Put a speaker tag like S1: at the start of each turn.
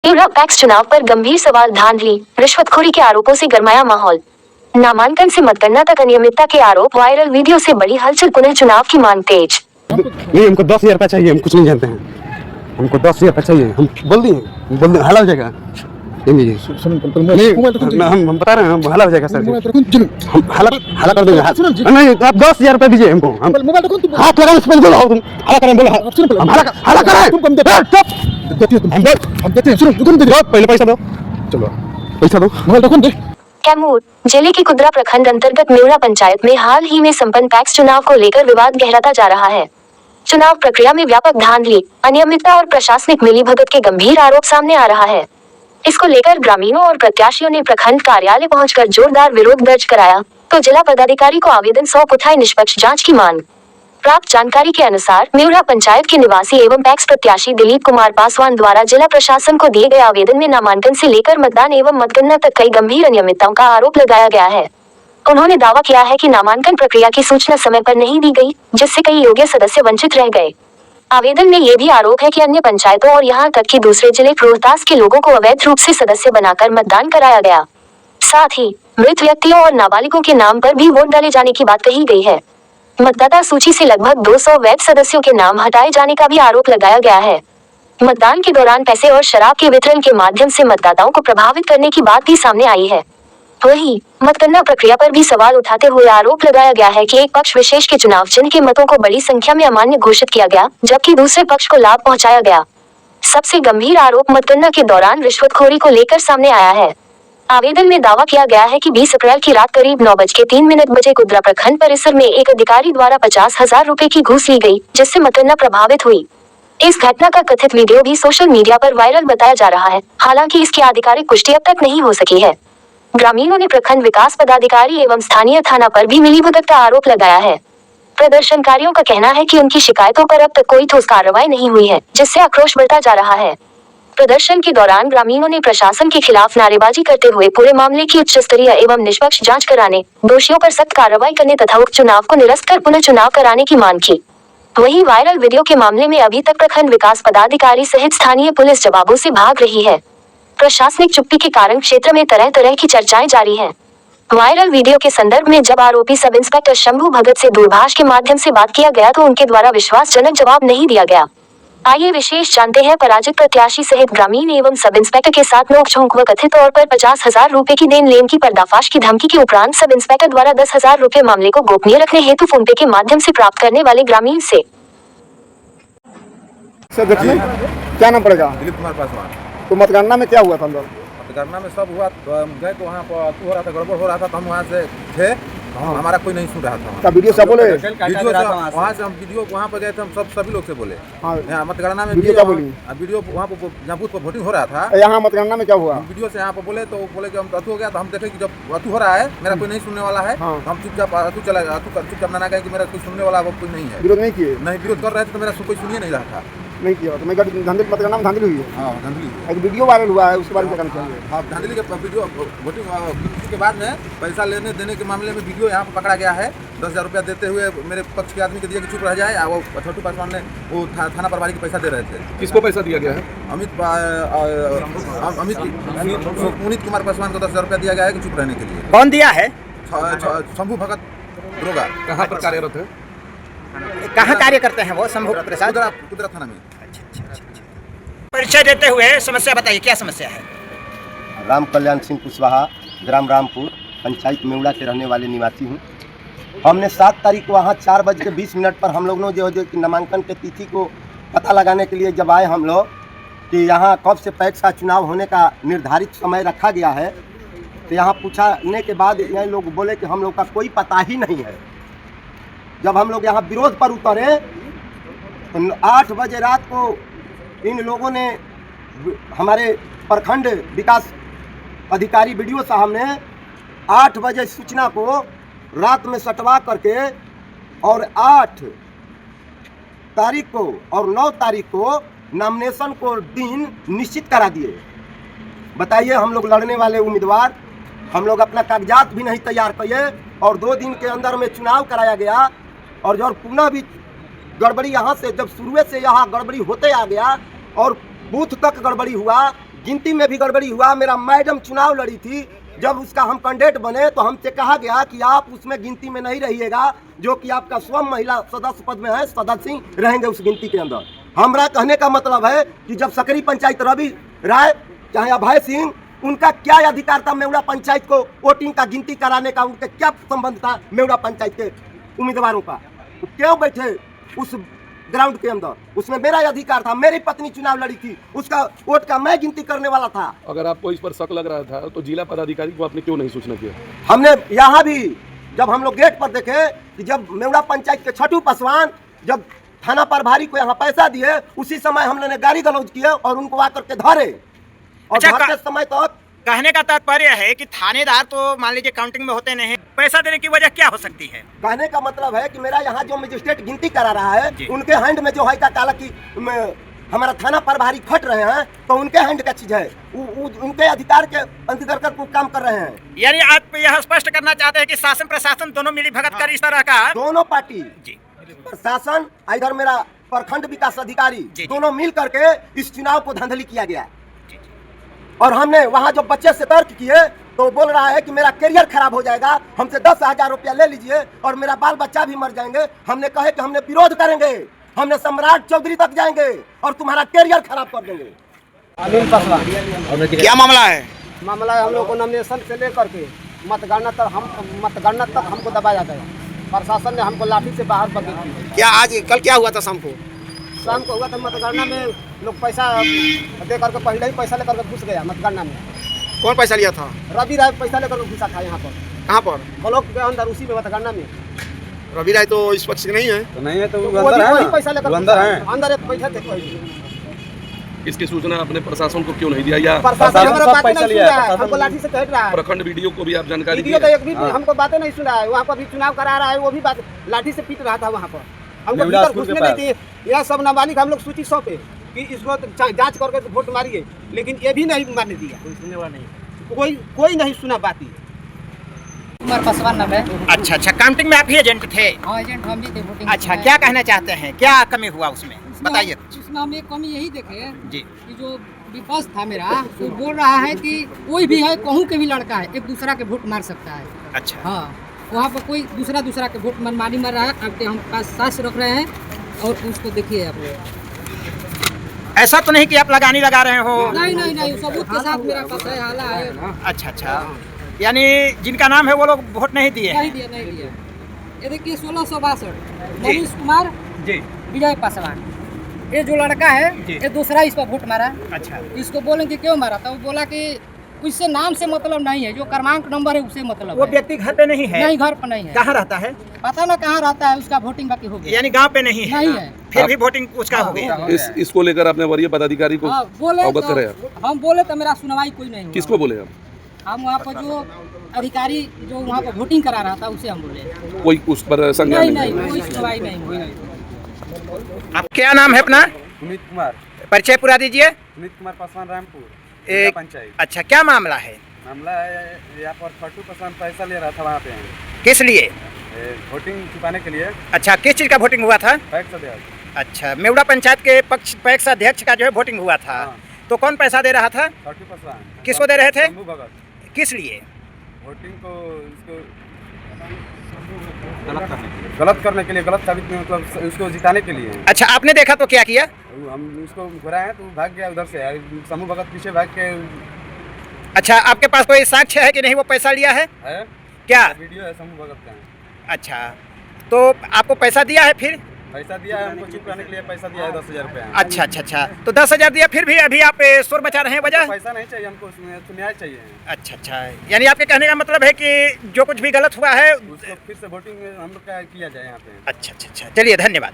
S1: मेवरा PACS चुनाव पर गंभीर सवाल, धांधली, रिश्वतखोरी के आरोपों से गरमाया माहौल। नामांकन से मतगणना तक अनियमितता के आरोप, वायरल वीडियो से बड़ी हलचल, पुनः चुनाव की मांग तेज।
S2: नहीं, हमको 10,000 रुपया चाहिए, हम कुछ नहीं जानते हैं, हमको 10,000 रुपया चाहिए, हम बोल दिए हला हो जाएगा। नहीं, हम बता रहे हैं, हम हला हो जाएगा सर जी, हम हला कर देंगे। नहीं, आप 10,000 रुपया दीजिए हमको, हम हाथ लगा से बोलो, तुम हला करें, बोलो हम हला करें, हम देते हैं, सुनो तुम दे, पहले पैसा दो, चलो पैसा दो, मोबाइल रखो दे।
S1: कैमूर जिले की कुदरा प्रखंड अंतर्गत मेवरा पंचायत में हाल ही में संपन्न पैक्स चुनाव को लेकर विवाद गहराता जा रहा है। चुनाव प्रक्रिया में व्यापक धांधली, अनियमितता और प्रशासनिक मिलीभगत के गंभीर आरोप सामने आ रहा है। इसको लेकर ग्रामीणों और प्रत्याशियों ने प्रखंड कार्यालय पहुंचकर जोरदार विरोध दर्ज कराया, तो जिला पदाधिकारी को आवेदन सौंप उठाई निष्पक्ष जांच की मांग। प्राप्त जानकारी के अनुसार मेवरा पंचायत के निवासी एवं पैक्स प्रत्याशी दिलीप कुमार पासवान द्वारा जिला प्रशासन को दिए गए आवेदन में नामांकन से लेकर मतदान एवं मतगणना तक कई गंभीर अनियमितताओं का आरोप लगाया गया है। उन्होंने दावा किया है कि नामांकन प्रक्रिया की सूचना समय पर नहीं दी गई, जिससे कई योग्य सदस्य वंचित रह गए। आवेदन में ये भी आरोप है कि अन्य पंचायतों और यहाँ तक कि दूसरे जिले रोहतास के लोगों को अवैध रूप से सदस्य बनाकर मतदान कराया गया। साथ ही मृत व्यक्तियों और नाबालिगों के नाम पर भी वोट डाले जाने की बात कही गई है। मतदाता सूची से लगभग 200 वैध सदस्यों के नाम हटाए जाने का भी आरोप लगाया गया है। मतदान के दौरान पैसे और शराब के वितरण के माध्यम से मतदाताओं को प्रभावित करने की बात भी सामने आई है। वहीं मतगणना प्रक्रिया पर भी सवाल उठाते हुए आरोप लगाया गया है कि एक पक्ष विशेष के चुनाव चिन्ह के मतों को बड़ी संख्या में अमान्य घोषित किया गया, जबकि दूसरे पक्ष को लाभ पहुंचाया गया। सबसे गंभीर आरोप मतगणना के दौरान रिश्वतखोरी को लेकर सामने आया है। आवेदन में दावा किया गया है कि 20 अप्रैल की रात करीब 9:03 बजे कुदरा प्रखंड परिसर में एक अधिकारी द्वारा 50,000 रुपए की घूस ली गई, जिससे मतगणना प्रभावित हुई। इस घटना का कथित वीडियो भी सोशल मीडिया पर वायरल बताया जा रहा है, हालांकि इसकी आधिकारिक पुष्टि अब तक नहीं हो सकी है। ग्रामीणों ने प्रखंड विकास पदाधिकारी एवं स्थानीय थाना पर भी मिलीभगत का आरोप लगाया है। प्रदर्शनकारियों का कहना है कि उनकी शिकायतों पर अब तक कोई ठोस कार्रवाई नहीं हुई है, जिससे आक्रोश बढ़ता जा रहा है। प्रदर्शन के दौरान ग्रामीणों ने प्रशासन के खिलाफ नारेबाजी करते हुए पूरे मामले की उच्च स्तरीय एवं निष्पक्ष जांच कराने, दोषियों पर सख्त कार्रवाई करने तथा उपचुनाव को निरस्त कर पुनः चुनाव कराने की मांग की। वहीं वायरल वीडियो के मामले में अभी तक प्रखंड विकास पदाधिकारी सहित स्थानीय पुलिस जवाबों से भाग रही है। प्रशासनिक चुप्पी के कारण क्षेत्र में तरह तरह की चर्चाएं जारी हैं। वायरल वीडियो के संदर्भ में जब आरोपी सब इंस्पेक्टर शंभू भगत से दूरभाष के माध्यम से बात किया गया तो उनके द्वारा विश्वासजनक जवाब नहीं दिया गया। आइए विशेष जानते हैं पराजित प्रत्याशी सहित ग्रामीण एवं सब इंस्पेक्टर के साथ नोकझोंक व कथित तौर पर 50,000 रुपए की देन लेन की पर्दाफाश की धमकी के उपरांत सब इंस्पेक्टर द्वारा 10,000 रुपए मामले को गोपनीय रखने हेतु फोन पे के माध्यम से प्राप्त करने वाले ग्रामीण से।
S3: क्या नाम पड़ेगा?
S4: दिलीप कुमार पासवान।
S3: तो मतगणना में क्या हुआ था अंदर?
S4: मतगणना में सब हुआ, तो हम गए तो वहाँ पर हो रहा था, गड़बड़ हो रहा था, तो हम वहाँ से थे, हमारा कोई नहीं सुन रहा था।
S3: क्या वीडियो से बोले?
S4: वीडियो से वहाँ से हम वीडियो वहाँ पर गए थे, हम सभी लोग से बोले। यहाँ मतगणना में
S3: वीडियो क्या बोली?
S4: वीडियो वहाँ पर जहाँ बूथ पर वोटिंग हो रहा था,
S3: यहाँ मतगणना में क्या हुआ?
S4: वीडियो से यहाँ पर बोले तो बोले कि हम अतु हो गया, तो हम देखे कि जब अतु हो रहा है, मेरा कोई नहीं सुनने वाला है, हम चुपचाप अतु चला चुपचाप ना कहे कि मेरा कोई सुनने वाला कोई नहीं है।
S3: विरोध नहीं किए?
S4: नहीं, विरोध कर रहे थे तो मेरा कोई सुनिए नहीं रहा था।
S3: नहीं किया तो मैं धांधली मतगणना में धांधली हुई है।
S4: हाँ, धांधली।
S3: एक वीडियो वायरल हुआ है, उसके बारे में क्या कहना चाहिए?
S4: हाँ, धांधली के वीडियो वोटिंग के बाद में पैसा लेने देने के मामले में वीडियो यहाँ पर पकड़ा गया है। 10,000 रुपया देते हुए मेरे पक्ष के आदमी के दिया कि चुप रह जाए। वो छोटू पासवान ने वो थाना प्रभारी के पैसा दे रहे थे।
S2: किसको पैसा दिया गया है?
S4: पुनीत कुमार पासवान को 10,000 रुपया दिया गया है कि चुप रहने के लिए।
S5: कौन दिया है?
S4: शंभू भगत दरोगा।
S2: कहाँ पर कार्यरत है?
S5: कहाँ कार्य करते हैं वो? शंभू प्रसाद,
S4: कुदरा थाना में।
S5: परिचय देते हुए समस्या बताइए, क्या समस्या है?
S6: राम कल्याण सिंह कुशवाहा, ग्राम रामपुर, पंचायत मेवड़ा के रहने वाले निवासी हूँ। हमने 7 तारीख को वहाँ 4:20 पर हम लोग ने जो नामांकन के तिथि को पता लगाने के लिए जब आए हम लोग कि यहाँ कब से पैक्स का चुनाव होने का निर्धारित समय रखा गया है, तो यहाँ पूछने के बाद ये लोग बोले कि हम लोग का कोई पता ही नहीं है। जब हम लोग यहाँ विरोध पर उतरे तो 8 बजे रात को इन लोगों ने, हमारे प्रखंड विकास अधिकारी वीडियो साहब ने 8 बजे सूचना को रात में सटवा करके और 8 तारीख को और 9 तारीख को नॉमिनेशन को दिन निश्चित करा दिए। बताइए, हम लोग लड़ने वाले उम्मीदवार, हम लोग अपना कागजात भी नहीं तैयार किए और 2 दिन के अंदर में चुनाव कराया गया। और जब पुनः भी गड़बड़ी यहाँ से, जब शुरू से यहाँ गड़बड़ी होते आ गया और बूथ तक गड़बड़ी हुआ, गिनती में भी गड़बड़ी हुआ। मेरा मैडम चुनाव लड़ी थी, जब उसका हम कैंडिडेट बने तो हमसे कहा गया कि आप उसमें गिनती में नहीं रहिएगा, जो कि आपका स्वयं महिला सदस्य पद में है, सदस्य रहेंगे उस गिनती के अंदर। हमारा कहने का मतलब है कि जब सकरी पंचायत रवि राय चाहे अभय सिंह, उनका क्या अधिकार था मेवड़ा पंचायत को वोटिंग का गिनती कराने का? उनके क्या संबंध था मेवड़ा पंचायत के उम्मीदवारों का? वो क्यों बैठे उस ग्राउंड के अंदर? उसमें मेरा अधिकार था, मेरी पत्नी चुनाव लड़ी थी, उसका वोट का मैं गिनती करने वाला था।
S7: अगर आपको इस पर शक लग रहा था तो जिला पदाधिकारी को आपने क्यों नहीं सूचना किया?
S6: हमने यहाँ भी जब हम लोग गेट पर देखे कि जब मेवड़ा पंचायत के छठू पासवान जब थाना प्रभारी को यहाँ पैसा दिए, उसी समय हम लोगों ने गाड़ी गलौज किए और उनको आकर के धरे। और
S5: अच्छा,
S6: धरते समय तक
S5: कहने का तात्पर्य है कि थानेदार तो मान लीजिए काउंटिंग में होते नहीं, पैसा देने की वजह क्या हो सकती है?
S6: कहने का मतलब है कि मेरा यहाँ जो मजिस्ट्रेट गिनती करा रहा है, उनके हैंड में जो है का काला की हमारा थाना प्रभारी खट रहे हैं, तो उनके हैंड का चीज है, उनके अधिकार के अंतर्गत वो काम कर रहे हैं।
S5: यानी आप यह स्पष्ट करना चाहते हैं कि शासन प्रशासन दोनों मिली भगत कर इस तरह का
S6: दोनों पार्टी
S5: जी
S6: प्रशासन इधर मेरा प्रखंड विकास अधिकारी दोनों मिल करके इस चुनाव को धांधली किया गया। और हमने वहाँ जो बच्चे से तर्क किए तो बोल रहा है कि मेरा करियर खराब हो जाएगा, हमसे 10,000 रुपया ले लीजिए और मेरा बाल बच्चा भी मर जाएंगे। हमने कहे कि हमने विरोध करेंगे, हमने सम्राट चौधरी तक जाएंगे और तुम्हारा करियर खराब कर देंगे।
S3: अनिल पासवान।
S5: क्या मामला है?
S3: मामला है हम लोग को नॉमिनेशन से लेकर के मतगणना तक हमको दबाया गया। प्रशासन ने हमको लाठी से बाहर बंद किया।
S5: क्या आज कल क्या हुआ था शाम को?
S3: शाम को हुआ था मतगणना में लोग पैसा दे करके पहले ही पैसा लेकर के घुस गया मतगणना में।
S5: कौन पैसा लिया था?
S3: रवि राय पैसा लेकर के घुसा था यहाँ पर।
S5: कहाँ पर?
S3: ब्लॉक के अंदर उसी में मतगणना में।
S5: रवि राय तो इस पक्ष के नहीं है।
S2: तो नहीं है तो
S3: वो
S2: अंदर
S3: वही
S2: है,
S3: पैसा लेकर
S2: अंदर है।
S3: अंदर एक पैसा थे पहले।
S7: इसकी सूचना आपने प्रशासन को क्यों नहीं दिया या
S3: प्रशासन हमारा बात नहीं सुन रहा है, हमको लाठी से कह रहा है।
S7: प्रखंड वीडियो को भी आप जानकारी
S3: वीडियो तो
S7: दिए?
S3: एक भी हमको बातें नहीं सुना है। वहाँ पर भी चुनाव करा रहा है, वो भी बात लाठी से पीट रहा था वहाँ पर। हमको भीतर घुसने नहीं दिए। यह सब नाबालिग हम लोग सूची सौंपे कि इसको जांच करके वोट मारिए, लेकिन ये भी नहीं मारने दिया। कोई सुनने वाला नहीं, कोई नहीं सुना बात।
S8: कुमार पासवान नाम है।
S5: अच्छा, काउंटिंग में आप ही एजेंट थे?
S8: हाँ, एजेंट हम भी थे वोटिंग।
S5: अच्छा, क्या कहना चाहते हैं, क्या कमी हुआ उसमें बताइए।
S8: उसमें हम एक कमी यही देखे
S5: जी
S8: कि जो विपक्ष था मेरा, वो बोल रहा है कि कोई भी है, कहूँ के भी लड़का है, एक दूसरा के वोट मार सकता है।
S5: अच्छा,
S8: हाँ, वहाँ पर कोई दूसरा के वोट मनमानी मार रहा है। अब हम पास साक्ष्य रख रहे हैं और उसको देखिए आप।
S5: ऐसा तो नहीं कि आप लगानी लगा रहे हो?
S8: नहीं, सबूत के साथ मेरा पास है, हाला है।
S5: अच्छा, यानी जिनका नाम है वो लोग वोट नहीं दिए?
S8: नहीं दिया। ये देखिए 1662 मनीष कुमार
S5: जी,
S8: विजय पासवान, ये जो लड़का है ये दूसरा इस पर वोट मारा।
S5: अच्छा,
S8: इसको बोले कि क्यों मारा था, वो बोला कि उससे नाम से मतलब नहीं है, जो क्रमांक नंबर है उससे मतलब
S5: वो
S8: है।
S5: व्यक्ति घर पे नहीं है?
S8: नहीं, घर पर नहीं है।
S5: कहाँ रहता है?
S8: पता ना कहाँ रहता है, उसका वोटिंग बाकी हो गया।
S5: यानी गांव पे नहीं है?
S8: नहीं है,
S5: फिर भी वोटिंग उसका हो गया।
S7: इसको लेकर आपने वरीय पदाधिकारी को
S8: बोले
S7: अवगत कराया?
S8: हम बोले तो मेरा सुनवाई कोई नहीं हुआ।
S7: किसको बोले आप?
S8: हम वहाँ पर जो अधिकारी जो वहाँ पर वोटिंग करा रहा था उसे हम बोले।
S7: कोई उस पर संज्ञान
S8: नहीं, कोई सुनवाई नहीं हुई।
S5: आप क्या नाम है अपना?
S2: अमित कुमार।
S5: परिचय पूरा दीजिए।
S2: अमित कुमार पासवान, रामपुर
S5: एक
S2: पंचायत।
S5: अच्छा, क्या मामला है?
S2: मामला है यहाँ पर छठू पासवान पैसा ले रहा था वहाँ पे,
S5: किस लिए?
S2: वोटिंग छुपाने के लिए।
S5: अच्छा, किस चीज़ का वोटिंग हुआ था?
S2: पैक्स अध्यक्ष।
S5: अच्छा, मेवड़ा पंचायत के पैक्स अध्यक्ष का जो है वोटिंग हुआ था।
S2: हाँ।
S5: तो कौन पैसा दे रहा था?
S2: छठू पासवान।
S5: किसको दे रहे थे?
S2: शंभू भगत।
S5: किस लिए?
S2: वोटिंग को इसको गलत करने के लिए, गलत साबित मतलब उसको जिताने के लिए।
S5: अच्छा, आपने देखा तो क्या किया?
S2: हम उसको घुराए तो भाग गया उधर से, शंभू भगत पीछे भाग के।
S5: अच्छा, आपके पास कोई साक्ष्य है कि नहीं वो पैसा लिया है? क्या
S2: वीडियो है शंभू भगत का।
S5: अच्छा, तो आपको पैसा दिया है? फिर
S2: पैसा दिया है हमको, चुप रहने के लिए पैसा दिया है 10,000 रुपया।
S5: अच्छा, तो 10,000 दिया, फिर भी अभी आप शोर मचा रहे हैं, वजह?
S2: पैसा नहीं चाहिए हमको, न्याय चाहिए।
S5: अच्छा, यानी आपके कहने का मतलब है कि जो कुछ भी गलत हुआ है
S2: उसको फिर से वोटिंग हम लोग का किया जाए यहाँ पे।
S5: अच्छा, चलिए, धन्यवाद।